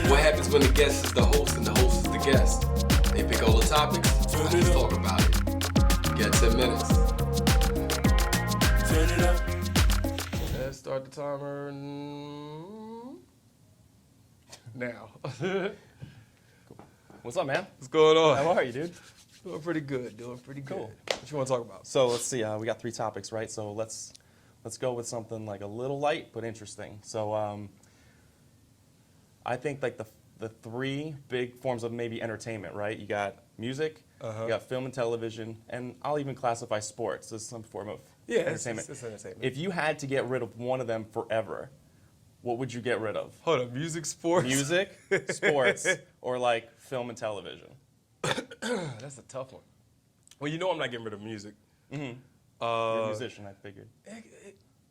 What happens when the guest is the host and the host is the guest? They pick all the topics, I just talk about it. You got 10 minutes. Turn it up. Let's start the timer now. What's up, man? What's going on? How are you, dude? Doing pretty good. Cool. What you want to talk about? So let's see. We got 3 topics, right? So let's go with something like a little light but interesting. So I think like the 3 big forms of maybe entertainment, right? You got music, you got film and television, and I'll even classify sports as some form of entertainment. It's entertainment. If you had to get rid of one of them forever, what would you get rid of? Hold on, music, sports? Music, sports, or like film and television? That's a tough one. Well, you know I'm not getting rid of music. You're a musician, I figured.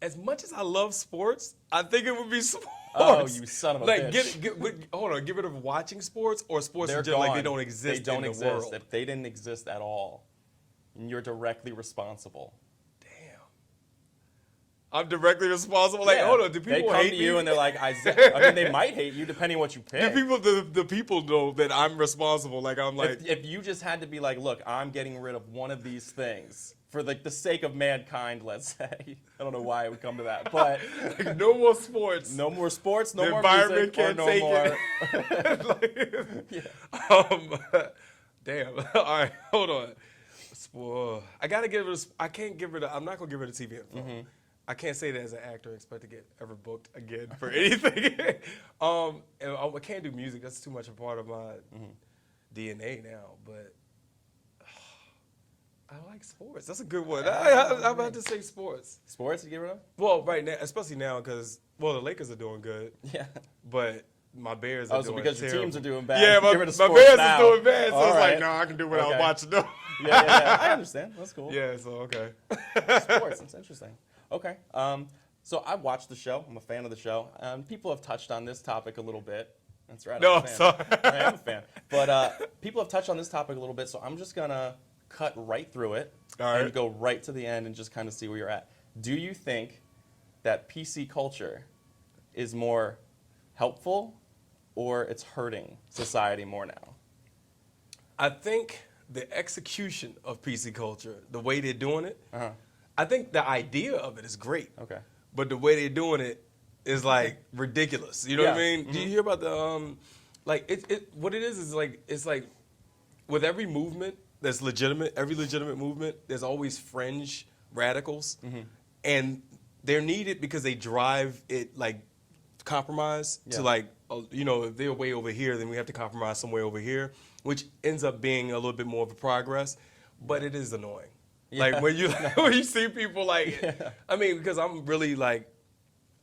As much as I love sports, I think it would be sports. Oh, you son of a bitch. Hold on, get rid of watching sports or sports They're in general, like they gone. don't exist They don't in exist. the world. If they didn't exist at all, you're directly responsible. Damn. I'm directly responsible? Like, Yeah. hold on, do people they come hate to you me? and they're like, I mean, they might hate you depending on what you pick. The people know that I'm responsible. Like, I'm like... If you just had to be like, look, I'm getting rid of one of these things for like the sake of mankind, let's say. I don't know why it would come to that, but like, no more sports. no more sports, no The more environment music, or can't no take more. it. Damn. All right, hold on. I gotta get rid of. I can't get rid of. I'm not gonna get rid of TV and film. I can't say that as an actor and expect to get ever booked again for anything. And I can't do music. That's too much a part of my DNA now. But I like sports. That's a good one. I'm about to say sports. Sports to get rid of? Well, right now, especially now, because the Lakers are doing good. Yeah. But my Bears are doing because your terrible. teams are doing bad. Yeah, Get rid of my sports Bears now. is doing bad. So All it's right. like, no, I can do without Okay. watching them. Yeah. I understand. That's cool. Yeah, so okay. Sports. That's interesting. Okay. So I watched the show. I'm a fan of the show. People have touched on this topic a little bit. That's right. No, I'm a I'm fan. sorry. I am a fan. But people have touched on this topic a little bit, so I'm just going to cut right through it All right. and go right to the end and just kind of see where you're at. Do you think that PC culture is more helpful or it's hurting society more now? I think the execution of PC culture, the way they're doing it, I think the idea of it is great. Okay. But the way they're doing it is like ridiculous. You know what I Yeah. mean? Do you hear about the what it is like it's like with every movement that's legitimate, every legitimate movement, there's always fringe radicals, and they're needed because they drive it like compromise to like if they're way over here, then we have to compromise somewhere over here, which ends up being a little bit more of a progress, but it is annoying. Yeah. Like when you see people like, I mean, because I'm really like,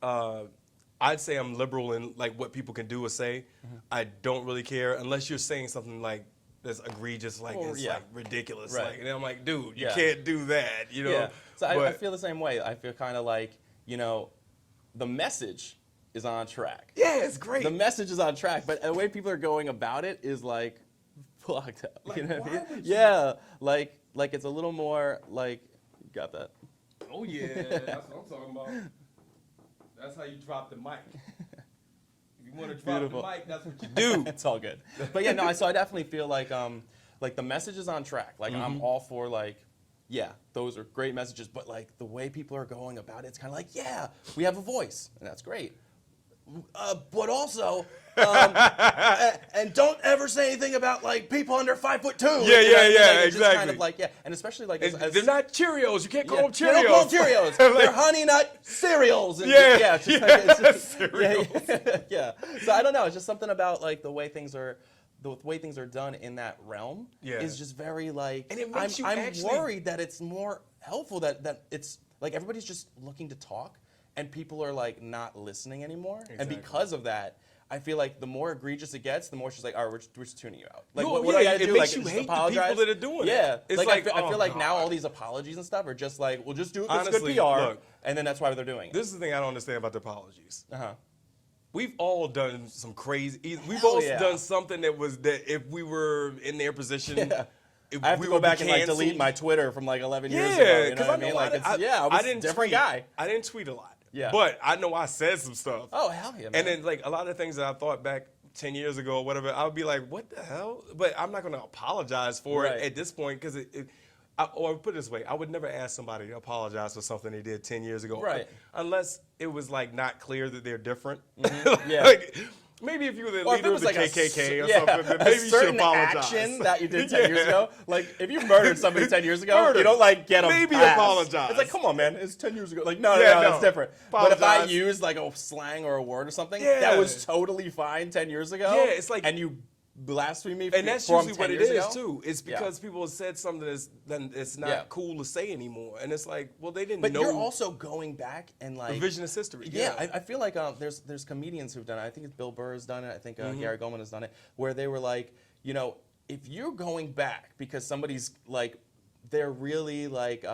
I'd say I'm liberal in like what people can do or say. I don't really care unless you're saying something like that's egregious, like it's like ridiculous. Right. Like, and I'm like, dude, you Yeah. can't do that. You know. Yeah. So I But- feel the same way. I feel kind of like, the message is on track. yeah, it's great. The message is on track, but the way people are going about it is like fucked up. Like, you know what I why mean? would you- Yeah, like it's a little more like, you got that? Oh yeah, that's what I'm talking about. That's how you drop the mic. If you want to drop Beautiful. the mic, that's what you do. It's all good. But yeah, no, so I definitely feel like the message is on track. Like I'm all for like, yeah, those are great messages, but like the way people are going about it, it's kind of like, yeah, we have a voice, and that's great. But also, and don't ever say anything about like people under 5'2". Yeah, It's just exactly. kind of like, yeah, and especially like as They're not Cheerios. You can't call them They Cheerios. don't call them Cheerios. They're honey nut cereals. And Yeah, it's just like, it's just, cereals. yeah. So I don't know. It's just something about like the way things are done in that realm is just very like. And it makes I'm you actually- worried that it's more helpful that it's like everybody's just looking to talk and people are like not listening anymore. And Exactly. because of that, I feel like the more egregious it gets, the more she's like, all right, we're just tuning you out. Like, No, what I gotta it do, makes like, you just hate the apologize? people that are doing it. Yeah, It's like, like, I feel like now God. all these apologies and stuff are just like, we'll just do it 'cause Honestly, it's good PR, look, and then that's why they're doing it. This is the thing I don't understand about the apologies. Uh-huh. We've all done some crazy. We've Hell all yeah. done something that if we were in their position, Yeah. if I have we to go would back be and like canceled. delete my Twitter from like 11 years ago. Yeah, You know what I mean? Like, I was a different tweet. guy. I didn't tweet a lot. Yeah. But I know I said some stuff. Oh hell yeah, man. And then like a lot of things that I thought back 10 years ago or whatever, I would be like, what the hell? But I'm not going to apologize for it at this point because or put it this way, I would never ask somebody to apologize for something they did 10 years ago. Right. Unless it was like not clear that they're different. Yeah. Like, maybe if you were the Or if leader it of was the like KKK or something, then a maybe you should certain apologize. action that you did 10 years ago. Like, if you murdered somebody 10 years ago, Murder. you don't, like, get a Maybe pass. apologize. It's like, come on, man. It's 10 years ago. Like, no, Yeah, that's different. Apologize. But if I used, like, a slang or a word or something that was totally fine 10 years ago, Yeah, it's like, and you blaspheme me and that's from usually 10 what it years is ago, too. It's because people have said something then it's not cool to say anymore, and it's like, well, they didn't But know. you're also going back and like revisionist history. Yeah, I feel like there's comedians who've done it. I think it's Bill Burr has done it. I think Gary Goldman has done it, where they were like, you know, if you're going back because somebody's like, they're really like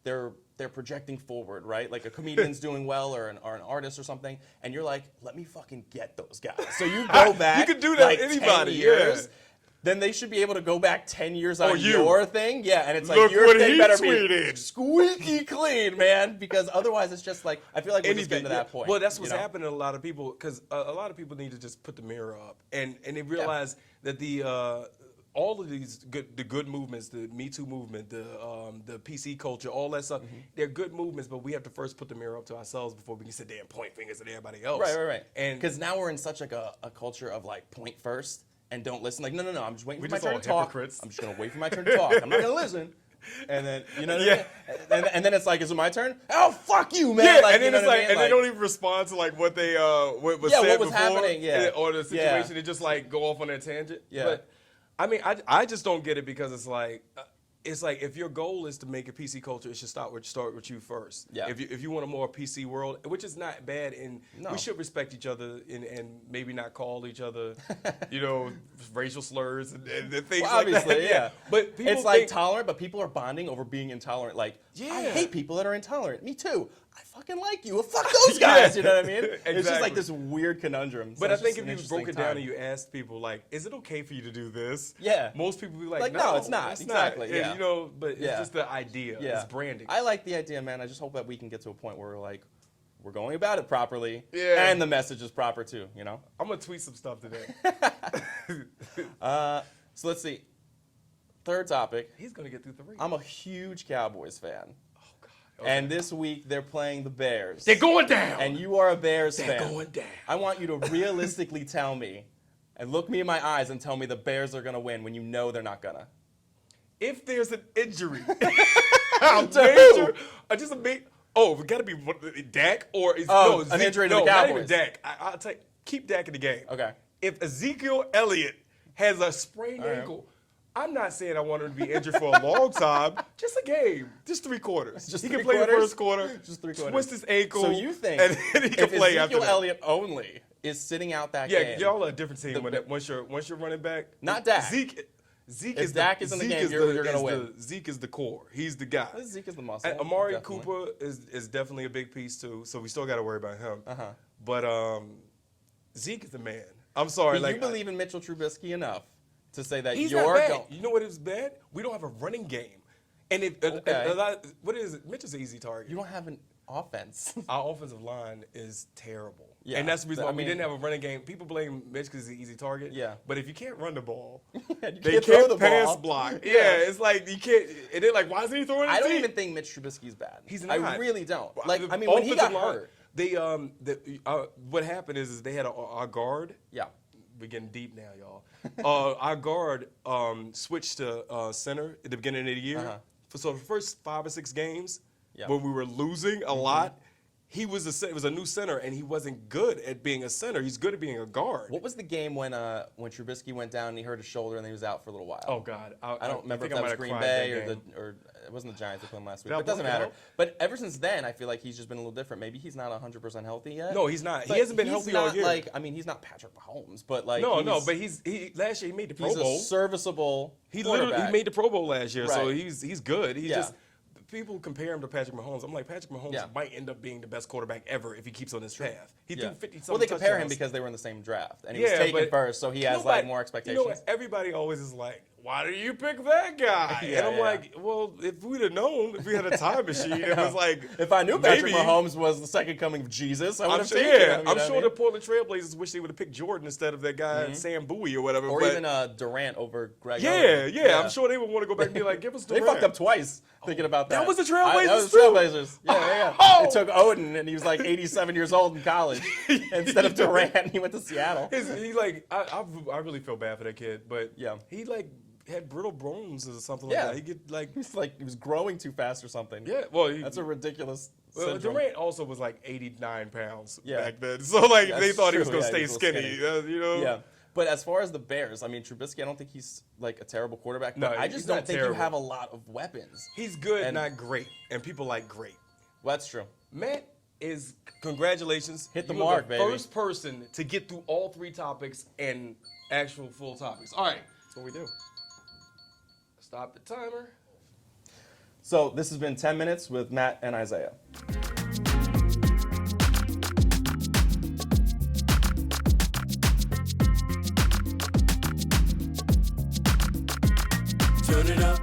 they're projecting forward, right? Like a comedian's doing well or an artist or something, and you're like, let me fucking get those guys. So you go back. You could do that like anybody. 10 years. Yeah. Then they should be able to go back 10 years on you. your thing. Yeah, and it's like, Look your what thing he better tweeted. be squeaky clean, man, because otherwise it's just like, I feel like we're just getting to that point. Well, that's what's you know? happening to a lot of people, because a lot of people need to just put the mirror up and they realize that all of these good movements, the Me Too movement, the PC culture, all that stuff, they're good movements, but we have to first put the mirror up to ourselves before we can sit there and point fingers at everybody else. Right. And because now we're in such like a culture of like point first and don't listen. Like, no, I'm just waiting for my just turn all to talk. hypocrites. I'm just gonna wait for my turn to talk. I'm not gonna listen. And then you know, what I mean? And then it's like, is it my turn? Oh, fuck you, man! yeah, like, and then you know it's what I like, mean? and they don't even respond to like what they what was Yeah, said what was before, happening, or the situation. Yeah. They just like go off on their tangent. Yeah. But I mean, I just don't get it because it's like if your goal is to make a PC culture, it should start with you first. Yeah. If you want a more PC world, which is not bad, and No. we should respect each other and maybe not call each other, racial slurs and things Well, like that. obviously, yeah. But people it's like think, tolerant, but people are bonding over being intolerant. Like, I Yeah. hate people that are intolerant. Me too. I fucking like you. Well, fuck those guys. You know what I mean? It's just Exactly. like this weird conundrum. So But I it's think just if an you broke it interesting down time. and you asked people, like, is it okay for you to do this? Yeah. Most people be Like, no, it's not. Exactly, And, yeah. but it's Yeah. just the idea. Yeah. It's branding. I like the idea, man. I just hope that we can get to a point where we're going about it properly, Yeah. and the message is proper too. You know. I'm going to tweet some stuff today. So let's see. Third topic. He's going to get through 3. I'm a huge Cowboys fan, Oh, God. Okay. and this week they're playing the Bears. They're going down. And you are a Bears They're fan. going down. I want you to realistically tell me, and look me in my eyes and tell me the Bears are gonna win when you know they're not gonna. If there's an injury, To who? just a big. Oh, we got to be Dak or is Oh, no, an Zeke, injury to no, the not even Cowboys. Dak. I'll take keep Dak in the game. Okay. If Ezekiel Elliott has a sprained right. ankle, I'm not saying I want him to be injured for a long time. Just a game, just 3 quarters. Just he 3 can play quarters? the first quarter, Just 3 quarters. twist his ankle, So you think and then he can if play after Ezekiel that. Elliott only is sitting out that Yeah, game? y'all are a different team The- once you're running back. Not Dak. Zeke If is Dak the, is in the Zeke game, is you're the- gonna is win. the- Zeke is the core. He's the guy. Zeke is the muscle. And Amari definitely. Cooper is definitely a big piece too, so we still got to worry about him. Uh-huh. But Zeke is the man. I'm sorry, But like you believe in Mitchell Trubisky enough to say that he's you're not bad. going. You know what is bad? We don't have a running game, and if Okay. what is it? Mitchell's an easy target. You don't have an offense. Our offensive line is terrible. Yeah, And that's the reason I why we mean- didn't have a running game. People blame Mitch because he's an easy target. Yeah. But if you can't run the ball, You they can't throw can't the pass ball. block. Yeah. Yeah, it's like you can't. And they're like, why isn't he throwing it I don't deep? even think Mitch Trubisky's bad. He's I not. really don't. The Like, I mean, when he got offensive line, hurt. They what happened is they had our guard. Yeah. We're getting deep now, y'all. Our guard switched to center at the beginning of the year. Uh-huh. So the first 5 or 6 games, Yeah. when we were losing a lot, he was it was a new center, and he wasn't good at being a center. He's good at being a guard. What was the game when Trubisky went down and he hurt his shoulder and he was out for a little while? Oh God, I don't remember if think I that was might have Green cried Bay that game. or it wasn't the Giants that put him last week. Did I But it doesn't block it matter. out? But ever since then, I feel like he's just been a little different. Maybe he's not 100% healthy yet. No, he's not. But He hasn't been he's healthy not all year. Like, I mean, he's not Patrick Mahomes, but like no, he's, but he last year he made the Pro he's Bowl. a serviceable. He literally quarterback. made the Pro Bowl last year, so Right. he's good. He Yeah. just people compare him to Patrick Mahomes. I'm like, Patrick Mahomes Yeah. might end up being the best quarterback ever if he keeps on his path. He Yeah. threw 50 Well, they compare him touchdowns. because they were in the same draft and he was taken but first, so he has like more expectations. You know what? Everybody always is like, why did you pick that guy? Yeah, and I'm yeah. like, well, if we'd have known, if we had a time machine, it was like, If I knew Patrick maybe- Mahomes was the second coming of Jesus, I would I'm have sure, taken yeah, him. You know I'm what I sure mean? the Portland Trailblazers wish they would have picked Jordan instead of that guy Sam Bowie or whatever. Or but even Durant over Greg. yeah, Oden. yeah, I'm sure they would want to go back and be like, give us They Durant. fucked up twice thinking about that. That was the That was Trailblazers, the too? Trailblazers. Yeah. Oh! They took Oden, and he was like 87 years old in college. Instead of Durant, he went to Seattle. He like, I really feel bad for that kid, but Yeah. he like had brittle bones or something Yeah. like that. He get like, He was growing too fast or something. yeah, well, That's a ridiculous well, syndrome. Durant also was like 89 pounds Yeah. back then, so like they That's thought he was true, gonna yeah, stay he's a little skinny, you know? Yeah. But as far as the Bears, I mean, Trubisky, I don't think he's like a terrible quarterback. But No, I he's just not don't think terrible. you have a lot of weapons. He's good, And- not great, and people like great. Well, that's true. Matt is congratulations. Hit the You were mark, baby. First person to get through all 3 topics and actual full topics. All right, that's what we do. Stop the timer. So this has been 10 Minutes with Matt and Isaiah. Turn it up.